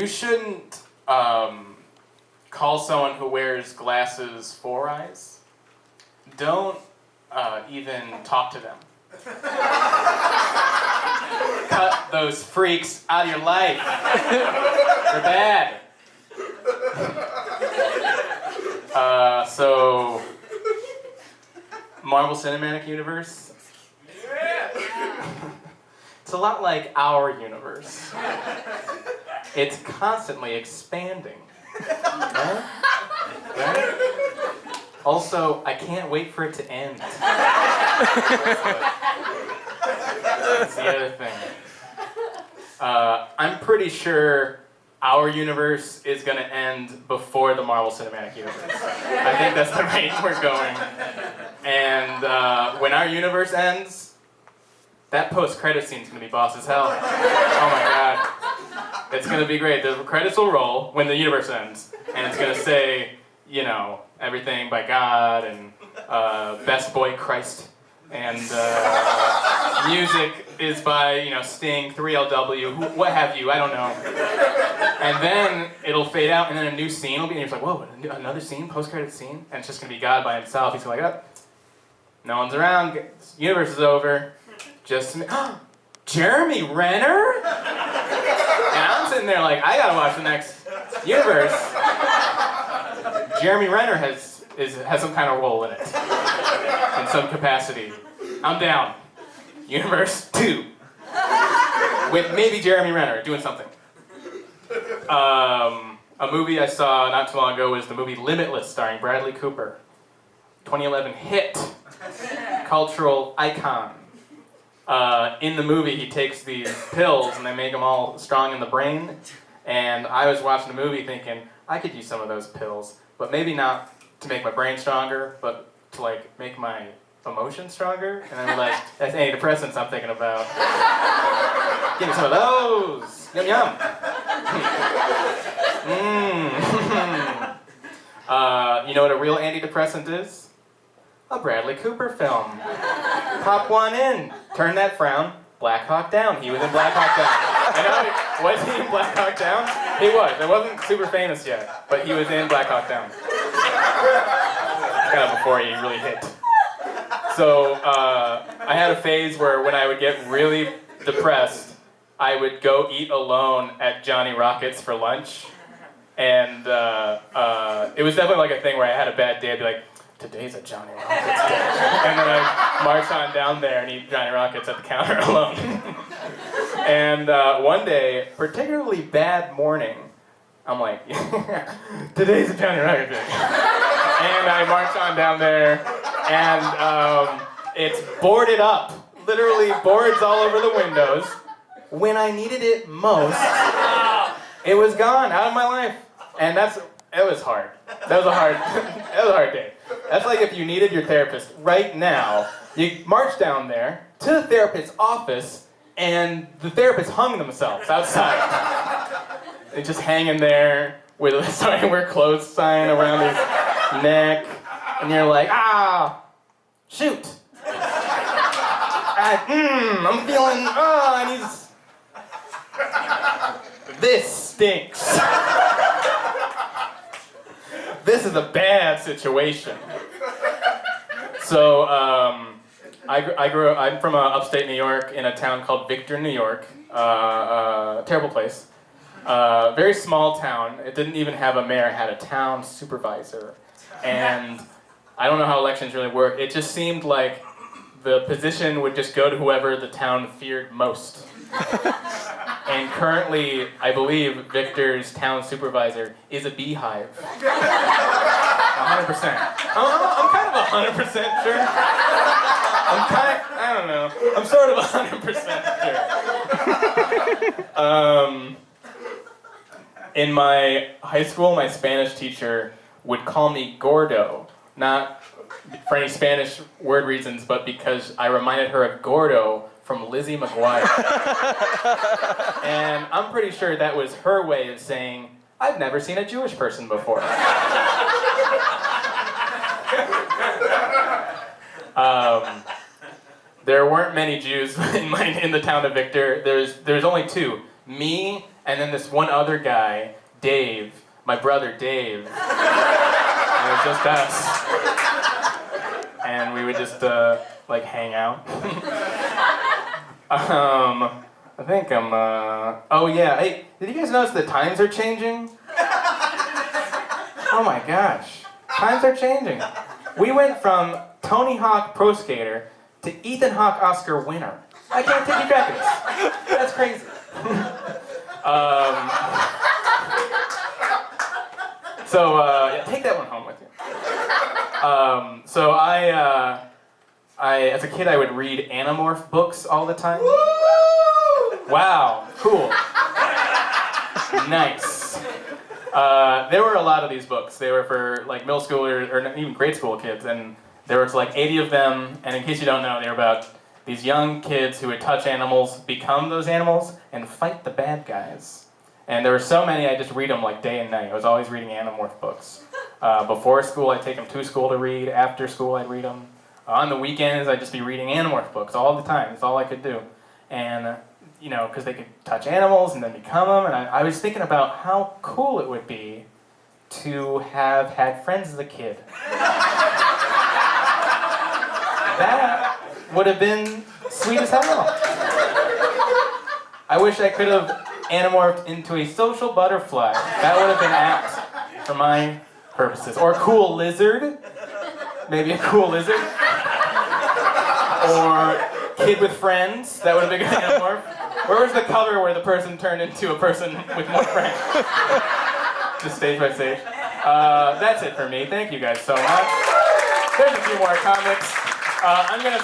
shouldn't call someone who wears glasses 4 eyes. Don't even talk to them. Cut those freaks out of your life. They're bad. So, Marvel Cinematic Universe. It's a lot like our universe. It's constantly expanding. Right? Right? Also, I can't wait for it to end. That's the other thing. I'm pretty sure our universe is going to end before the Marvel Cinematic Universe. I think that's the rate we're going. And when our universe ends, that post-credit scene is going to be boss as hell. Oh my god. It's going to be great. The credits will roll when the universe ends. And it's going to say, you know, everything by God and Best Boy Christ. And music is by, you know, Sting, 3LW, what have you, I don't know. And then it'll fade out, and then a new scene will be, and you're like, whoa, another scene, post-credit scene? And it's just going to be God by himself. He's like, oh, no one's around, universe is over. Just me. Jeremy Renner? And I'm sitting there like, I gotta watch the next universe. Jeremy Renner has some kind of role in it. In some capacity. I'm down. Universe 2. With maybe Jeremy Renner doing something. A movie I saw not too long ago was the movie Limitless, starring Bradley Cooper. 2011 hit. Cultural icon. In the movie, he takes these pills and they make them all strong in the brain. And I was watching the movie thinking, I could use some of those pills, but maybe not to make my brain stronger, but to like make my emotions stronger. And I realized that's antidepressants I'm thinking about. Give me some of those. Yum yum. You know what a real antidepressant is? A Bradley Cooper film. Pop one in. Turn that frown. Black Hawk Down. He was in Black Hawk Down. I know, was he in Black Hawk Down? He was. It wasn't super famous yet, but he was in Black Hawk Down. Kind of before he really hit. So I had a phase where when I would get really depressed, I would go eat alone at Johnny Rockets for lunch. And it was definitely like a thing where I had a bad day. I'd be like, today's a Johnny Rockets day. And then I'd march on down there and eat Johnny Rockets at the counter alone. And one day, particularly bad morning, I'm like, today's a Johnny Rockets day. And I march on down there, and it's boarded up. Literally boards all over the windows. When I needed it most, it was gone, out of my life. And it was hard. That was a hard day. That's like if you needed your therapist right now, you march down there to the therapist's office, and the therapist hung themselves outside. They're just hanging there with a "sorry, wear clothes" sign around his neck, and you're like, shoot. I'm feeling, and he's, this stinks. This is a bad situation. So, I'm from upstate New York in a town called Victor, New York. Terrible place. Very small town. It didn't even have a mayor, it had a town supervisor. And I don't know how elections really work. It just seemed like the position would just go to whoever the town feared most. And currently, I believe Victor's town supervisor is a beehive. 100%. I'm kind of 100% sure. I don't know. I'm sort of 100% sure. In my high school, my Spanish teacher would call me Gordo. Not for any Spanish word reasons, but because I reminded her of Gordo from Lizzie McGuire. And I'm pretty sure that was her way of saying, I've never seen a Jewish person before. There weren't many Jews in the town of Victor. There's only two, me and then this one other guy, Dave, my brother Dave. And it was just us. And we would just like hang out. I think I'm oh yeah, hey, did you guys notice the times are changing? Oh my gosh, times are changing. We went from Tony Hawk Pro Skater to Ethan Hawke Oscar winner. I can't take you back to this. That's crazy. Yeah, take that one home with you. So I, as a kid, I would read Animorph books all the time. Wow, cool. Nice. There were a lot of these books. They were for like middle school or even grade school kids, and there was like 80 of them, and in case you don't know, they were about these young kids who would touch animals, become those animals, and fight the bad guys. And there were so many, I just read them like day and night. I was always reading Animorph books. Before school, I'd take them to school to read. After school, I'd read them. On the weekends, I'd just be reading Animorph books all the time. That's all I could do. And, you know, because they could touch animals and then become them. And I was thinking about how cool it would be to have had friends as a kid. That would have been sweet as hell. I wish I could have animorphed into a social butterfly. That would have been apt for my purposes. Or a cool lizard. Maybe a cool lizard. Or kid with friends. That would have been a good animorph. Where was the cover where the person turned into a person with more friends? Just stage by stage. That's it for me. Thank you guys so much. There's a few more comics. I'm gonna